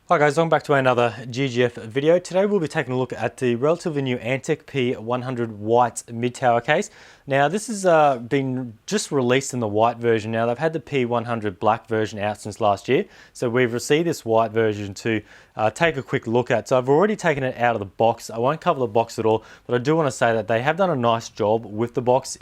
Hi guys, welcome back to another GGF video. Today we'll be taking a look at the relatively new Antec P100 white mid-tower case. Now this has been just released in the white version. Now they've had the P100 black version out since last year, so we've received this white version to take a quick look at. So I've already taken it out of the box. I won't cover the box at all, but I do want to say that they have done a nice job with the box.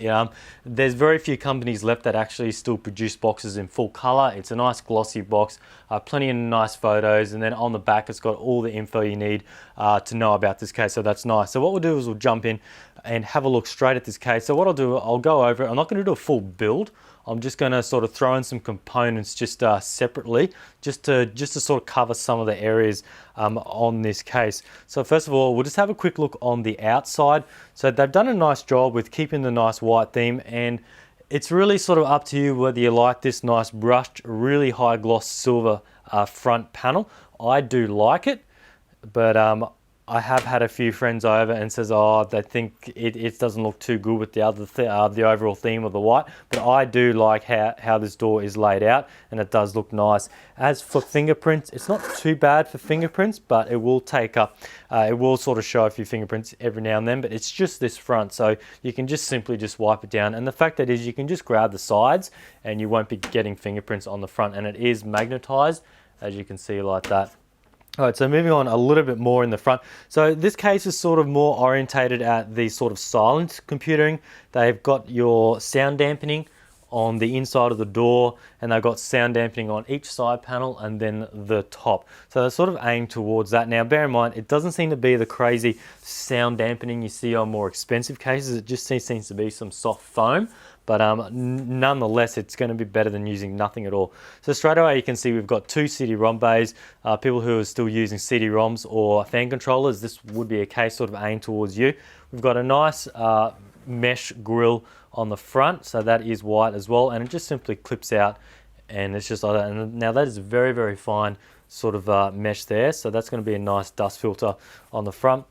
There's very few companies left that actually still produce boxes in full color. It's a nice glossy box, plenty of nice photos, and then on the back it's got all the info you need to know about this case, so that's nice. So what we'll do is we'll jump in and have a look straight at this case. So what I'll do, I'll go over it. I'm not going to do a full build. I'm just going to sort of throw in some components just separately, just to sort of cover some of the areas on this case. So first of all, we'll just have a quick look on the outside. So they've done a nice job with keeping the nice white theme, and it's really sort of up to you whether you like this nice brushed, really high gloss silver front panel. I do like it, but I have had a few friends over and says, oh, they think it doesn't look too good with the overall theme of the white. But I do like how this door is laid out, and it does look nice. As for fingerprints, it's not too bad for fingerprints, but it will take up, it will sort of show a few fingerprints every now and then, but it's just this front, so you can just simply just wipe it down. And the fact that is you can just grab the sides and you won't be getting fingerprints on the front, and it is magnetized, as you can see, like that. All right, so moving on a little bit more in the front. So this case is sort of more orientated at the sort of silent computing. They've got your sound dampening on the inside of the door, and they've got sound dampening on each side panel and then the top. So they're sort of aimed towards that. Now bear in mind, it doesn't seem to be the crazy sound dampening you see on more expensive cases. It just seems to be some soft foam. But nonetheless, it's going to be better than using nothing at all. So straight away you can see we've got two CD-ROM bays. People who are still using CD-ROMs or fan controllers, this would be a case sort of aimed towards you. We've got a nice mesh grille on the front, so that is white as well, and it just simply clips out, and it's just like that. And now that is very, very fine sort of mesh there, so that's going to be a nice dust filter on the front.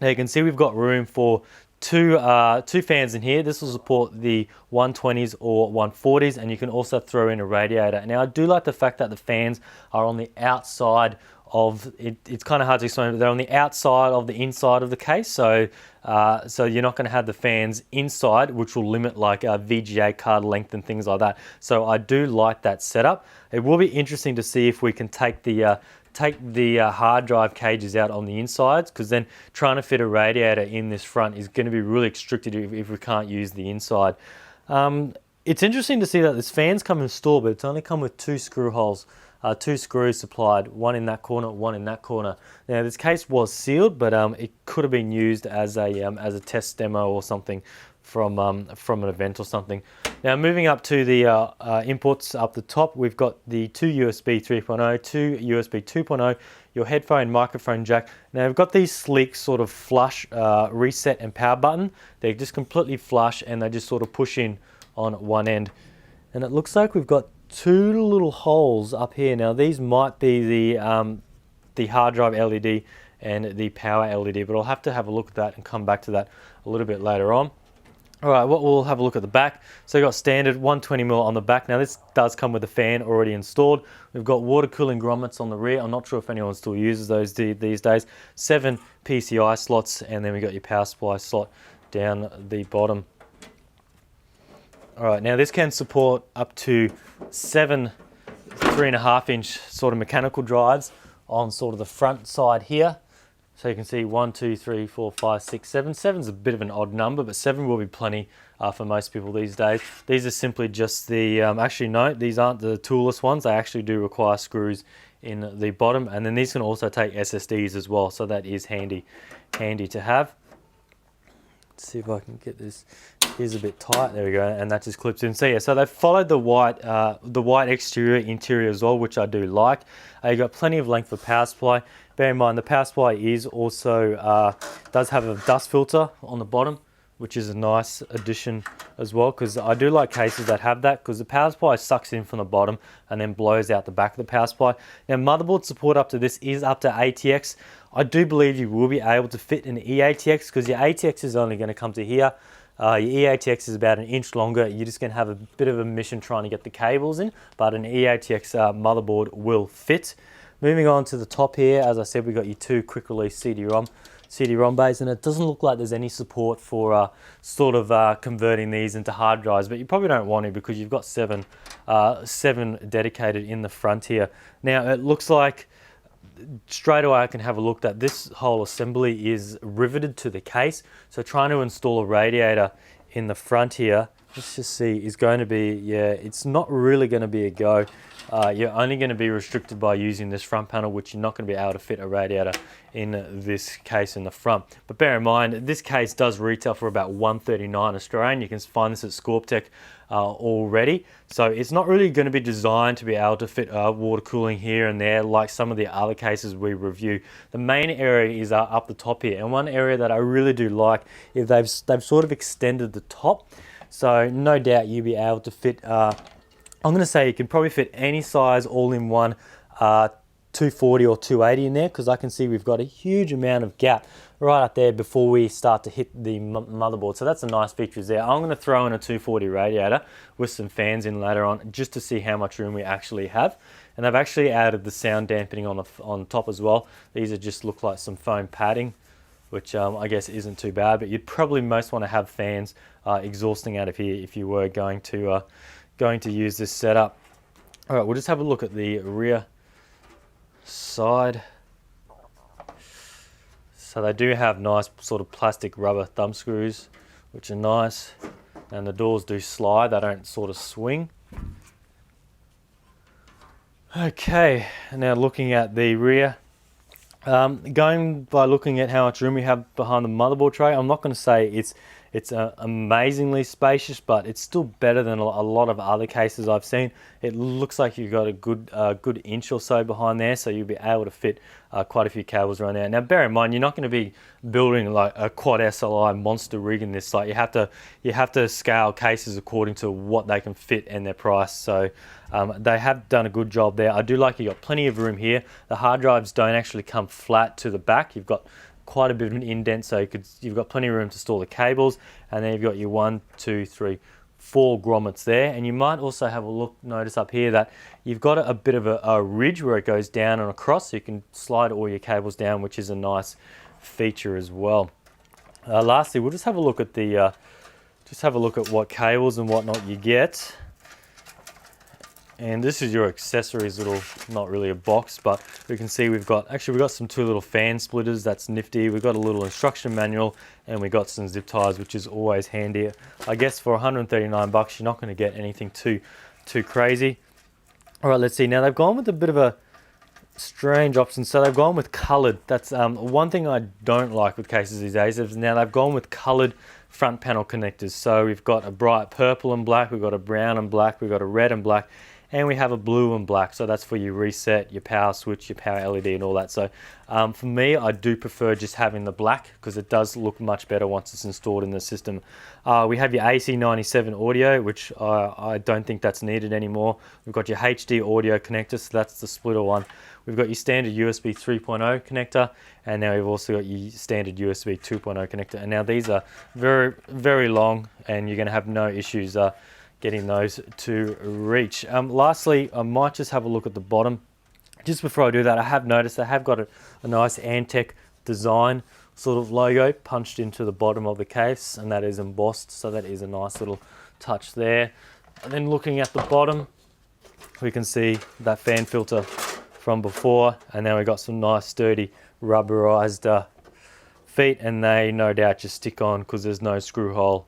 Now you can see we've got room for two fans in here. This will support the 120s or 140s, and you can also throw in a radiator. Now I do like the fact that the fans are on the outside of it. It's kind of hard to explain, but they're on the outside of the inside of the case, so so you're not going to have the fans inside, which will limit like VGA card length and things like that. So I do like that setup. It will be interesting to see if we can take the hard drive cages out on the insides, because then trying to fit a radiator in this front is going to be really restricted if we can't use the inside. It's interesting to see that this fan's come installed, but it's only come with two screw holes, two screws supplied, one in that corner, one in that corner. Now this case was sealed, but it could have been used as a test demo or something from an event or something. Now moving up to the inputs up the top, we've got the two USB 3.0, two USB 2.0, your headphone, microphone jack. Now we've got these sleek sort of flush reset and power button. They're just completely flush, and they just sort of push in on one end. And it looks like we've got two little holes up here. Now these might be the hard drive LED and the power LED, but I'll have to have a look at that and come back to that a little bit later on. All right, we'll have a look at the back. So you've got standard 120mm on the back. Now this does come with a fan already installed. We've got water cooling grommets on the rear. I'm not sure if anyone still uses those these days. 7 PCI slots, and then we've got your power supply slot down the bottom. All right, now this can support up to 7 3.5-inch sort of mechanical drives on sort of the front side here. So you can see 1, 2, 3, 4, 5, 6, 7. 7's a bit of an odd number, but 7 will be plenty for most people these days. These are simply just the, actually no, these aren't the toolless ones. They actually do require screws in the bottom, and then these can also take SSDs as well, so that is handy to have. Let's see if I can get this. Here's a bit tight, there we go, and that just clips in. So yeah, so they've followed the white exterior, interior as well, which I do like. You've got plenty of length for power supply. Bear in mind the power supply is also, does have a dust filter on the bottom, which is a nice addition as well, because I do like cases that have that, because the power supply sucks in from the bottom and then blows out the back of the power supply. Now motherboard support up to this is up to ATX. I do believe you will be able to fit an eATX, because your ATX is only going to come to here. Your eATX is about 1 inch longer. You're just going to have a bit of a mission trying to get the cables in, but an eATX motherboard will fit. Moving on to the top here, as I said, we got your 2 quick release CD-ROM bays, and it doesn't look like there's any support for converting these into hard drives, but you probably don't want to because you've got seven dedicated in the front here. Now it looks like straight away I can have a look that this whole assembly is riveted to the case, so trying to install a radiator in the front here, let's just see, is going to be, yeah, it's not really going to be a go. You're only going to be restricted by using this front panel, which you're not going to be able to fit a radiator in this case in the front. But bear in mind, this case does retail for about $139 Australian. You can find this at Scorptech already. So it's not really going to be designed to be able to fit water cooling here and there like some of the other cases we review. The main area is up the top here. And one area that I really do like is they've sort of extended the top. So no doubt you'll be able to fit, I'm going to say you can probably fit any size all-in-one 240 or 280 in there, because I can see we've got a huge amount of gap right up there before we start to hit the motherboard. So that's a nice feature there. I'm going to throw in a 240 radiator with some fans in later on just to see how much room we actually have. And they've actually added the sound dampening on top as well. These are just look like some foam padding, which I guess isn't too bad, but you'd probably most want to have fans exhausting out of here if you were going to use this setup. All right, we'll just have a look at the rear side. So they do have nice sort of plastic rubber thumb screws, which are nice, and the doors do slide, they don't sort of swing. Okay, now looking at the rear, going by looking at how much room we have behind the motherboard tray, I'm not going to say it's amazingly spacious, but it's still better than a lot of other cases I've seen. It looks like you've got a good inch or so behind there, so you'll be able to fit quite a few cables around there. Now bear in mind, you're not going to be building like a quad SLI monster rig in this site. You have to scale cases according to what they can fit and their price. So they have done a good job there. I do like you got plenty of room here. The hard drives don't actually come flat to the back. You've got quite a bit of an indent, so you've got plenty of room to store the cables, and then you've got your 1, 2, 3, 4 grommets there. And you might also have a notice up here that you've got a bit of a ridge where it goes down and across, so you can slide all your cables down, which is a nice feature as well. Lastly, we'll just have a look at what cables and whatnot you get. And this is your accessories little, not really a box, but we can see we've got some 2 little fan splitters. That's nifty. We've got a little instruction manual, and we got some zip ties, which is always handy. I guess for 139 bucks, you're not going to get anything too crazy. All right, let's see. Now they've gone with a bit of a strange option. So they've gone with colored. That's one thing I don't like with cases these days. Now they've gone with colored front panel connectors. So we've got a bright purple and black, we've got a brown and black, we've got a red and black, and we have a blue and black. So that's for your reset, your power switch, your power LED and all that. So for me, I do prefer just having the black because it does look much better once it's installed in the system. We have your AC97 audio, which I don't think that's needed anymore. We've got your HD audio connector, so that's the splitter one. We've got your standard USB 3.0 connector, and now we've also got your standard USB 2.0 connector. And now these are very, very long, and you're going to have no issues getting those to reach. Lastly, I might just have a look at the bottom. Just before I do that, I have noticed they have got a nice Antec design sort of logo punched into the bottom of the case, and that is embossed, so that is a nice little touch there. And then looking at the bottom, we can see that fan filter from before, and then we've got some nice sturdy rubberized feet, and they no doubt just stick on because there's no screw hole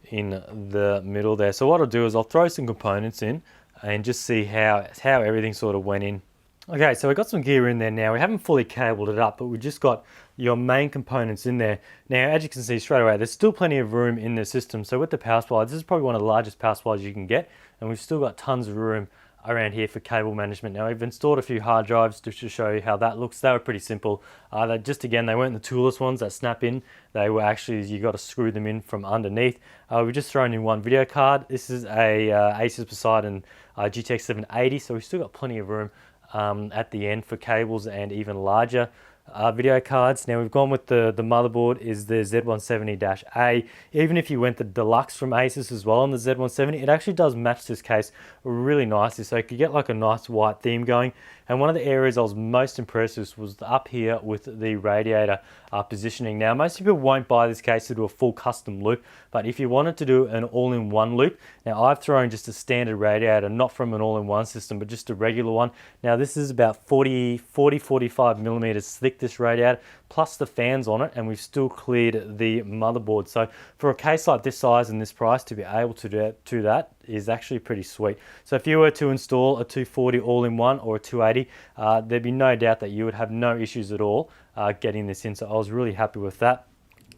in the middle there. So what I'll do is I'll throw some components in and just see how everything sort of went in. Okay, so we've got some gear in there now. We haven't fully cabled it up, but we've just got your main components in there. Now, as you can see straight away, there's still plenty of room in the system. So with the power supply, this is probably one of the largest power supplies you can get, and we've still got tons of room around here for cable management. Now, we've installed a few hard drives just to show you how that looks. They were pretty simple. They weren't the toolless ones that snap in. They were actually, you got to screw them in from underneath. We've just thrown in one video card. This is a Asus Poseidon GTX 780, so we've still got plenty of room at the end for cables and even larger video cards. Now we've gone with the motherboard is the Z170-A. Even if you went the deluxe from Asus as well on the Z170, it actually does match this case really nicely. So you could get like a nice white theme going. And one of the areas I was most impressed with was up here with the radiator positioning. Now most people won't buy this case to do a full custom loop, but if you wanted to do an all-in-one loop, now I've thrown just a standard radiator, not from an all-in-one system, but just a regular one. Now this is about 45 millimeters thick, this radiator, plus the fans on it, and we've still cleared the motherboard. So for a case like this size and this price, to be able to do that is actually pretty sweet. So if you were to install a 240 all-in-one or a 280, there'd be no doubt that you would have no issues at all getting this in. So I was really happy with that.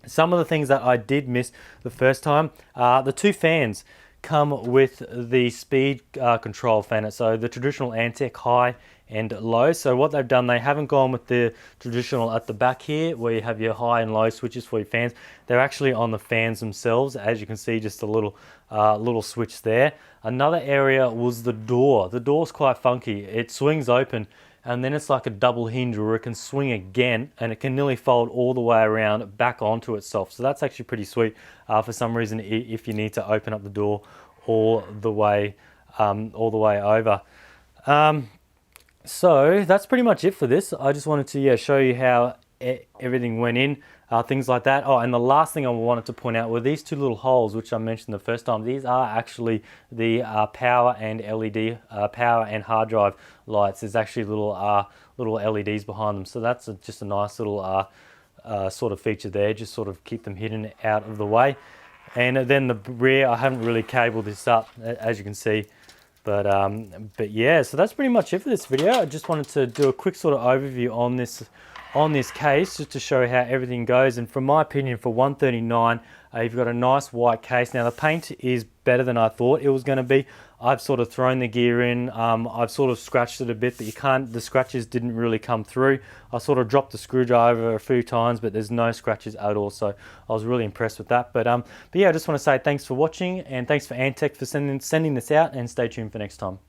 Some of the things that I did miss the first time, the two fans come with the speed control fan. So the traditional Antec high and low. So what they've done, they haven't gone with the traditional at the back here where you have your high and low switches for your fans. They're actually on the fans themselves. As you can see, just a little switch there. Another area was the door. The door's quite funky. It swings open and then it's like a double hinge where it can swing again and it can nearly fold all the way around back onto itself. So that's actually pretty sweet for some reason if you need to open up the door all the way over. So that's pretty much it for this. I just wanted to show you how everything went in, things like that. Oh, and the last thing I wanted to point out were these two little holes, which I mentioned the first time. These are actually the power and LED, power and hard drive lights. There's actually little LEDs behind them. So that's just a nice little sort of feature there, just sort of keep them hidden out of the way. And then the rear, I haven't really cabled this up, as you can see. But yeah, so that's pretty much it for this video. I just wanted to do a quick sort of overview on this case, just to show how everything goes. And from my opinion, for $139, you've got a nice white case. Now the paint is better than I thought it was going to be. I've sort of thrown the gear in. I've sort of scratched it a bit, but the scratches didn't really come through. I sort of dropped the screwdriver a few times, but there's no scratches at all. So I was really impressed with that. But yeah, I just want to say thanks for watching, and thanks for Antec for sending this out, and stay tuned for next time.